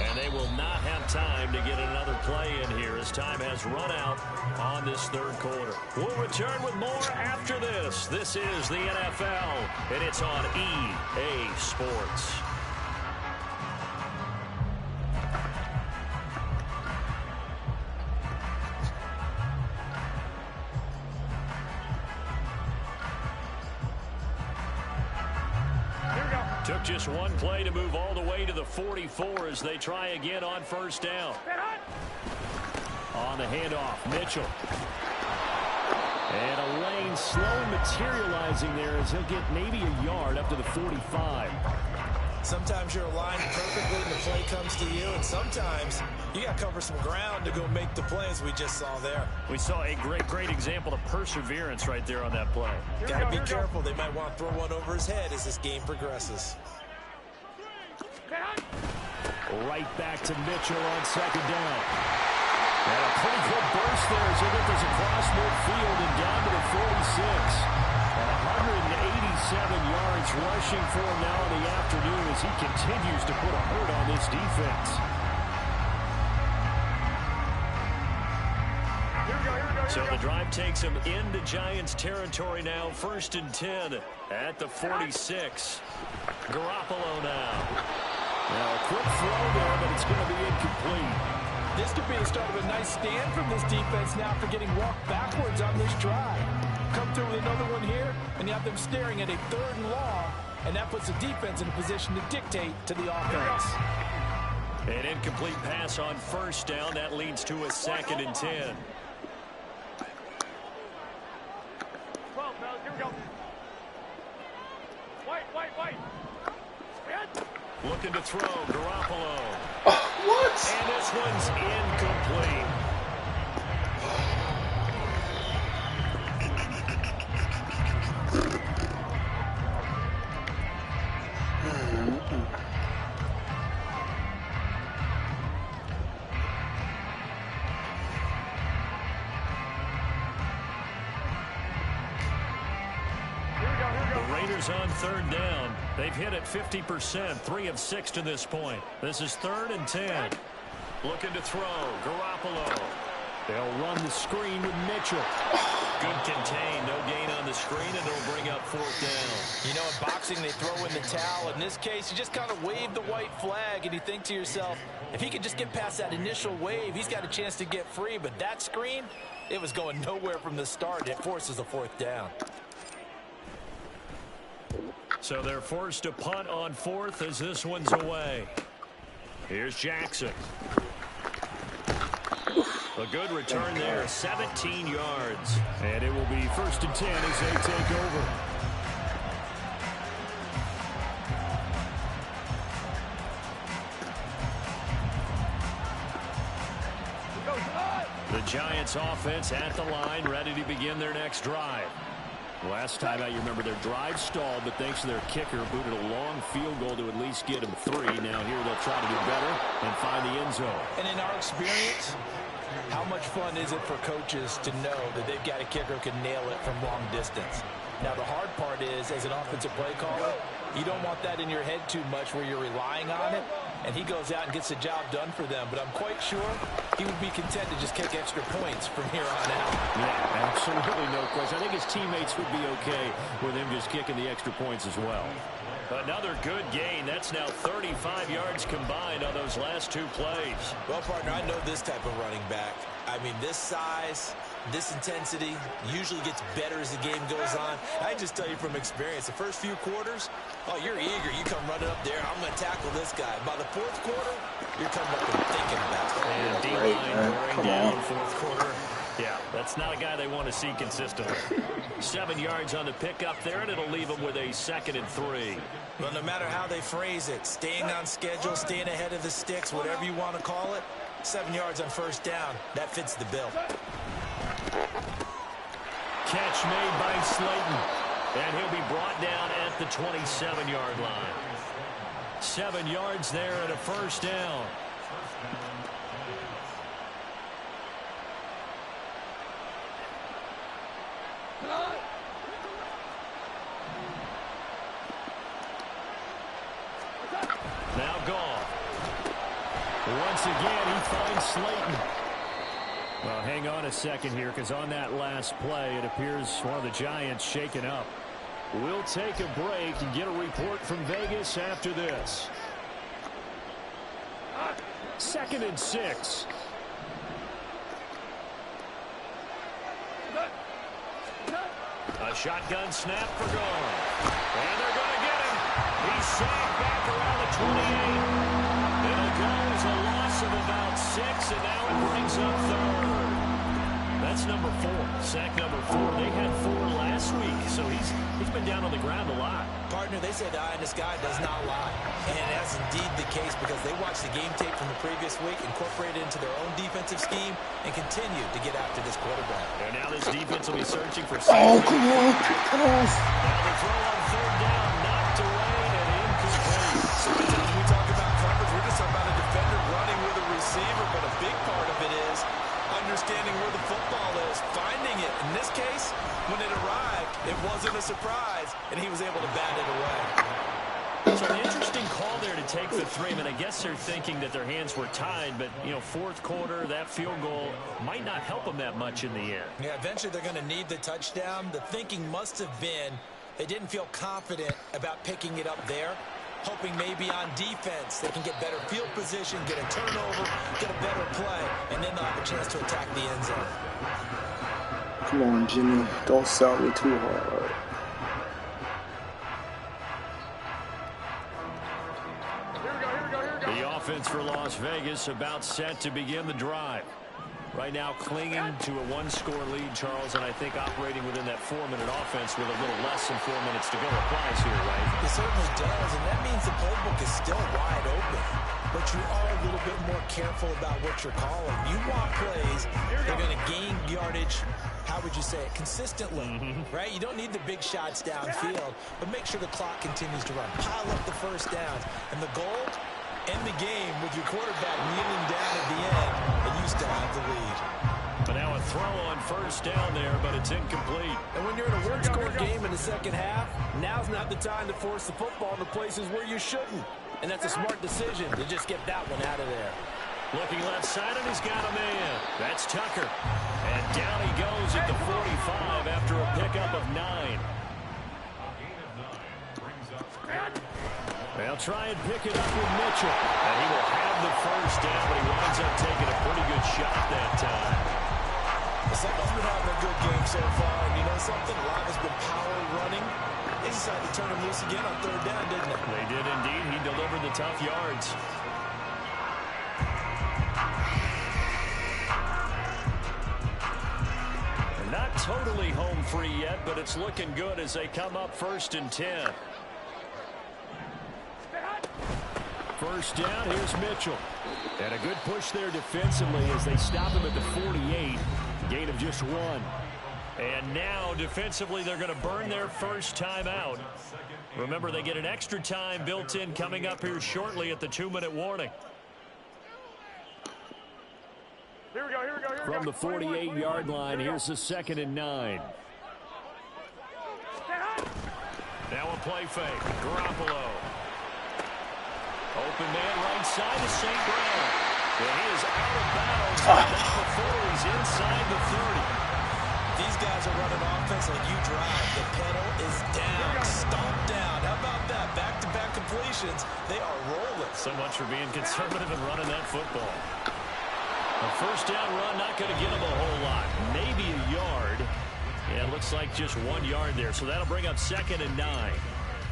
And they will not have time to get another play in here as time has run out on this third quarter. We'll return with more after this. This is the NFL, and it's on EA Sports. Took just one play to move all the way to the 44 as they try again on first down. On the handoff, Mitchell. And a lane slow materializing there as he'll get maybe a yard up to the 45. Sometimes you're aligned perfectly and the play comes to you, and sometimes you got to cover some ground to go make the plays we just saw there. We saw a great example of perseverance right there on that play. Got to be careful. They might want to throw one over his head as this game progresses. Right back to Mitchell on second down. And a pretty good burst there as he gets this across midfield and down to the 46. 187 yards rushing for him now in the afternoon as he continues to put a hurt on this defense. So the drive takes him into Giants territory now. 1st and 10 at the 46. Garoppolo now. Now a quick throw there, but it's going to be incomplete. This could be the start of a nice stand from this defense now for getting walked backwards on this drive. Come through with another one here, and you have them staring at a 3rd and long, and that puts the defense in a position to dictate to the offense. An incomplete pass on first down. That leads to a 2nd and 10. 12, fellas, here we go. Wait. Looking to throw, Garoppolo. What? And this one's incomplete. Raiders on 3rd down. They've hit it 50%, 3 of 6 to this point. This is 3rd and 10. Looking to throw, Garoppolo. They'll run the screen with Mitchell. Good contain, no gain on the screen, and it'll bring up 4th down. You know, in boxing, they throw in the towel. In this case, you just kind of wave the white flag, and you think to yourself, if he could just get past that initial wave, he's got a chance to get free. But that screen, it was going nowhere from the start. It forces a 4th down. So they're forced to punt on 4th as this one's away. Here's Jackson. A good return there, 17 yards. And it will be 1st and 10 as they take over. The Giants offense at the line, ready to begin their next drive. Last time out, you remember their drive stalled, but thanks to their kicker, booted a long field goal to at least get them 3. Now here they'll try to do better and find the end zone. And in our experience, how much fun is it for coaches to know that they've got a kicker who can nail it from long distance? Now, the hard part is, as an offensive play caller, you don't want that in your head too much where you're relying on it, and he goes out and gets the job done for them. But I'm quite sure he would be content to just kick extra points from here on out. Yeah, absolutely no question. I think his teammates would be okay with him just kicking the extra points as well. Another good gain. That's now 35 yards combined on those last two plays. Well, partner, I know this type of running back. I mean, this size, this intensity usually gets better as the game goes on. I just tell you from experience, the first few quarters, oh, you're eager. You come running up there. I'm going to tackle this guy. By the fourth quarter, you're coming up and thinking about it. And D-line wearing down fourth quarter. Yeah, that's not a guy they want to see consistently. 7 yards on the pickup there, and it'll leave them with a 2nd and 3. Well, no matter how they phrase it, staying on schedule, staying ahead of the sticks, whatever you want to call it, 7 yards on first down, that fits the bill. Catch made by Slayton, and he'll be brought down at the 27-yard line. 7 yards there and a first down. Now gone. Once again, he finds Slayton. Well, hang on a second here, because on that last play, it appears one of the Giants shaken up. We'll take a break and get a report from Vegas after this. 2nd and 6. A shotgun snap for Gone. And they're going to get him. He's sacked back around the 28. It'll go as a loss of about 6, and now it brings up 3rd. That's number 4. Sack number 4. They had 4 last week, so he's been down on the ground a lot. Partner, they say the eye in the sky does not lie. And that's indeed the case because they watched the game tape from the previous week, incorporated it into their own defensive scheme, and continued to get after this quarterback. And now this defense will be searching for... Oh, come on. Cut off. Now the throw on 3rd down, knocked away and incomplete. Sometimes we talk about coverage, we're just talking about a defender running with a receiver, but a big part of it is understanding where the football is, finding it. In this case, when it arrived, it wasn't a surprise, and he was able to bat it away. So an interesting call there to take the 3. I mean, I guess they're thinking that their hands were tied, but, you know, fourth quarter, that field goal might not help them that much in the end. Yeah, eventually they're going to need the touchdown. The thinking must have been they didn't feel confident about picking it up there, hoping maybe on defense they can get better field position, get a turnover, get a better play, and then they'll have a chance to attack the end zone. Come on, Jimmy. Don't sell me too hard. The offense for Las Vegas about set to begin the drive. Right now clinging to a 1-score lead, Charles, and I think operating within that 4-minute offense with a little less than 4 minutes to go applies here, right? It certainly does, and that means the playbook is still wide open. But you are a little bit more careful about what you're calling. You want plays that are going to gain yardage, how would you say it, consistently, right? You don't need the big shots downfield, but make sure the clock continues to run. Pile up the first downs, and the goal, end the game with your quarterback kneeling down at the end, and you still have the lead. But now a throw on first down there, but it's incomplete. And when you're in a one-score game in the second half, now's not the time to force the football into places where you shouldn't. And that's a smart decision to just get that one out of there. Looking left side, and he's got a man. That's Tucker. And down he goes at the 45 after a pickup of 9. They'll try and pick it up with Mitchell. And he will have the first down, but he winds up taking a pretty good shot that time. Someone's been having a good game so far, and you know something? A lot has been power running. They decided to turn him loose again on 3rd down, didn't they? They did indeed. He delivered the tough yards. They're not totally home free yet, but it's looking good as they come up 1st and 10. First down, here's Mitchell. And a good push there defensively as they stop him at the 48. Gain of just 1. And now defensively they're going to burn their first time out. Remember, they get an extra time built in coming up here shortly at the 2-minute warning. Here we go. From the 48-yard line, here's the 2nd and 9. play fake. Garoppolo. Open man right side to St. Brown. And he is out of bounds. Not before he's inside the 30. These guys are running offense like you drive. The pedal is down. Stomp down. How about that? Back-to-back completions. They are rolling. So much for being conservative and running that football. A first down run, not going to get him a whole lot. Maybe a yard. Yeah, it looks like just 1 yard there. So that'll bring up 2nd and 9.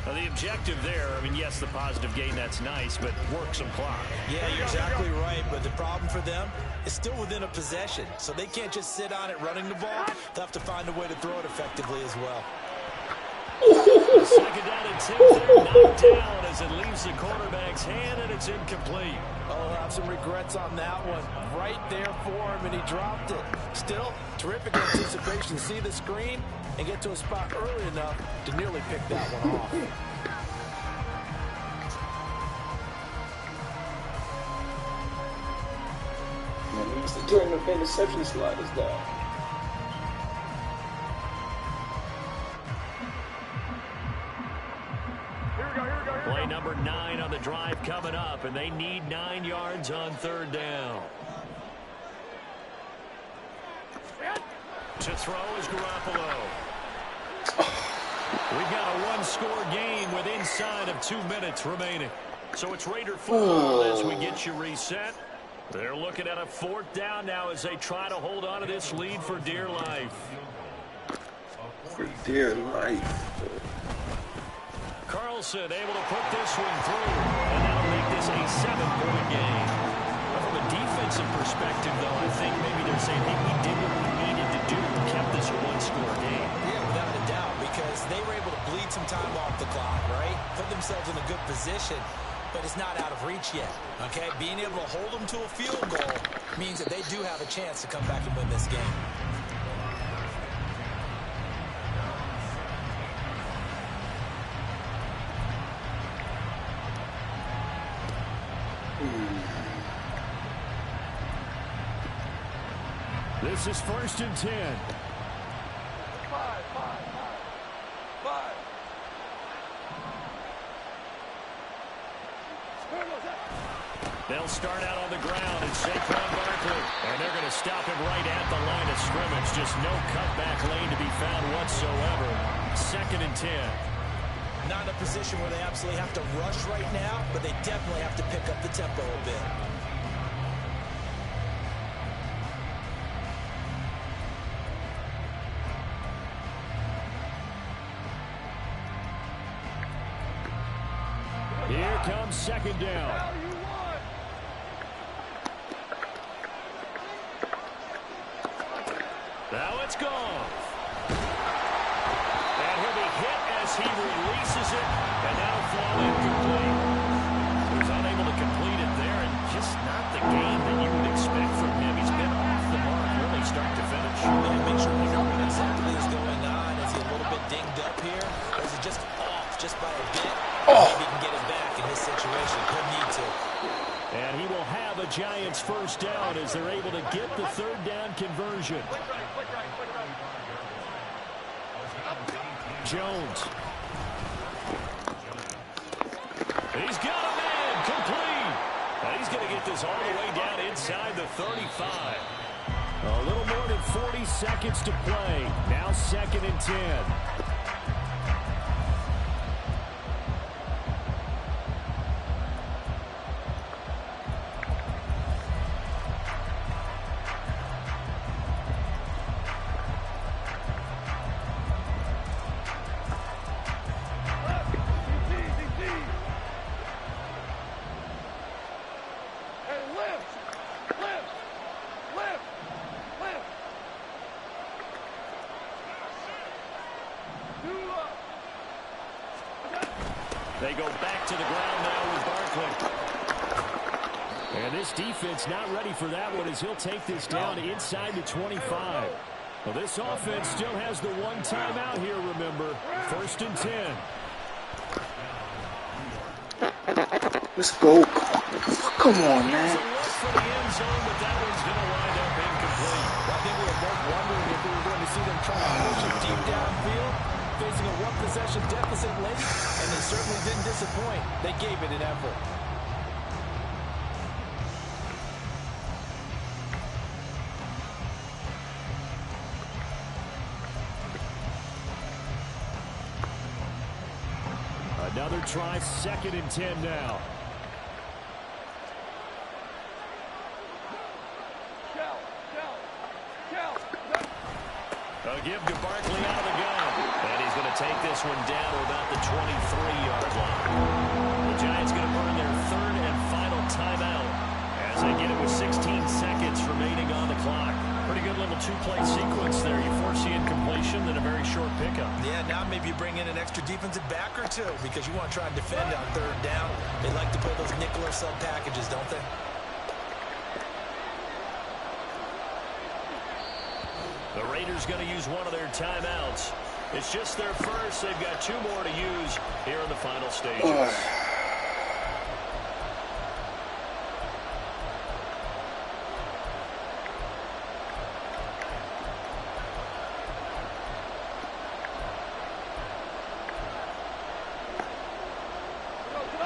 Now, the objective there, I mean, yes, the positive gain, that's nice, but work some clock. Yeah, you're exactly right, but the problem for them is still within a possession, so they can't just sit on it running the ball. They'll have to find a way to throw it effectively as well. 2nd down and 10 there, knocked down as it leaves the quarterback's hand, and it's incomplete. Oh, he'll have some regrets on that one. Right there for him, and he dropped it. Still, terrific anticipation to see the screen and get to a spot early enough to nearly pick that one off. Man, he needs to turn the interception sliders down. Play number 9 on the drive coming up, and they need 9 yards on 3rd down. To throw is Garoppolo. We've got a 1-score game with inside of 2 minutes remaining. So it's Raider football as we get you reset. They're looking at a 4th down now as they try to hold on to this lead for dear life. For dear life. Carlson able to put this one through, and that'll make this a 7-point game. But from a defensive perspective, though, I think maybe they're saying, hey, we did what we needed to do. We kept this a 1-score game. Yeah, without a doubt, because they were able to bleed some time off the clock, right? Put themselves in a good position, but it's not out of reach yet, okay? Being able to hold them to a field goal means that they do have a chance to come back and win this game. This is 1st and 10. They'll start out on the ground and Saquon Barkley. And they're going to stop him right at the line of scrimmage. Just no cutback lane to be found whatsoever. 2nd and 10. Not in a position where they absolutely have to rush right now, but they definitely have to pick up the tempo a bit. Here comes 2nd down. Now it's gone. And he'll be hit as he releases it, and that'll fall incomplete. He was unable to complete it there, and just not the game that you would expect from him. He's been off the mark really start to finish. And make sure we know what exactly is going on. Is he a little bit dinged up here? Or is it just off just by a bit? Maybe he can get it back in this situation. He'll need to. And he will have a Giants 1st down as they're able to get the 3rd down conversion. Jones. He's got a man complete. And he's going to get this all the way down inside the 35. A little more than 40 seconds to play. Now 2nd and 10. They go back to the ground now with Barkley. And this defense not ready for that one as he'll take this down inside the 25. Well, this offense still has the 1 timeout here, remember. 1st and 10. Let's go. Come on, man. For the end zone, but that one's going to wind up incomplete. I think we were both wondering if we were going to see them try to push it deep downfield. facing a one-possession deficit late, and they certainly didn't disappoint. They gave it an effort. Another try, 2nd and 10 now. A give to Barkley out of the gun. And he's going to take this one down to about the 23-yard line. The Giants going to burn their 3rd and final timeout as they get it with 16 seconds remaining on the clock. Pretty good little two-play sequence there. You force the incompletion, then a very short pickup. Yeah, now maybe you bring in an extra defensive back or two because you want to try and defend on 3rd down. They like to play those nickel or sub packages, don't they? The Raiders going to use one of their timeouts. It's just their first. They've got 2 more to use here in the final stages.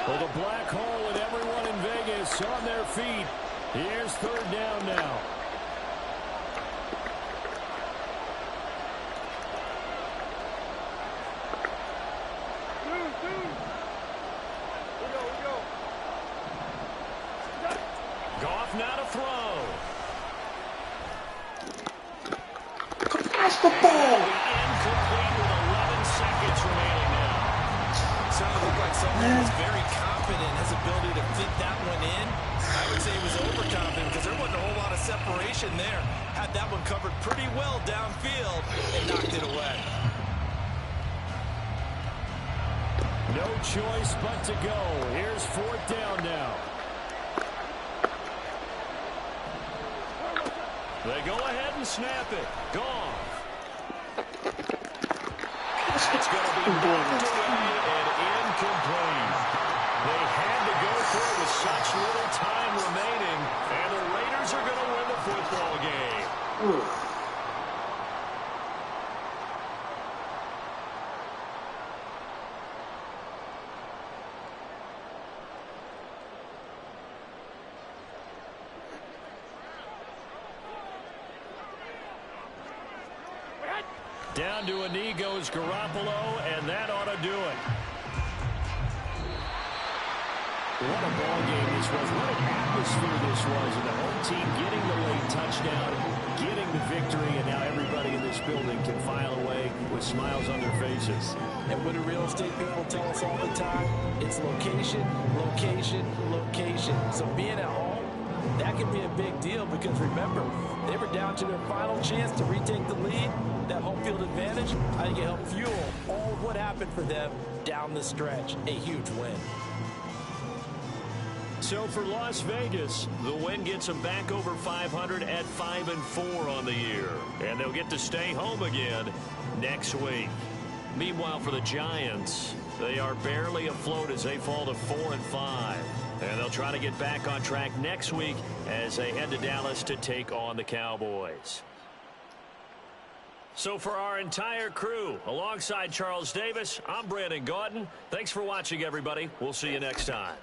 Well, the black hole and everyone in Vegas on their feet. Here's 3rd down now. Goff now to throw. Pass the ball. Incomplete with 11 seconds remaining now. Certainly looked like someone was very confident in his ability to fit that one in. I would say he was overconfident because there wasn't a whole lot of separation there. Had that one covered pretty well downfield and knocked it away. No choice but to go. Here's 4th down now. They go ahead and snap it. Gone. It's going to be knocked away and incomplete. They had to go for it with such little time remaining, and the Raiders are going to win the football game. Down to a knee goes Garoppolo, and that ought to do it. What a ball game this was. What an atmosphere this was. And the home team getting the late touchdown, getting the victory, and now everybody in this building can file away with smiles on their faces. And what do real estate people tell us all the time? It's location, location, location. So being at home, that can be a big deal because remember, they were down to their final chance to retake the lead. That home field advantage, I think it helped fuel all of what happened for them down the stretch. A huge win. So for Las Vegas, the win gets them back over 500 at 5-4 on the year. And they'll get to stay home again next week. Meanwhile, for the Giants, they are barely afloat as they fall to 4-5. And they'll try to get back on track next week as they head to Dallas to take on the Cowboys. So for our entire crew, alongside Charles Davis, I'm Brandon Gaudin. Thanks for watching, everybody. We'll see you next time.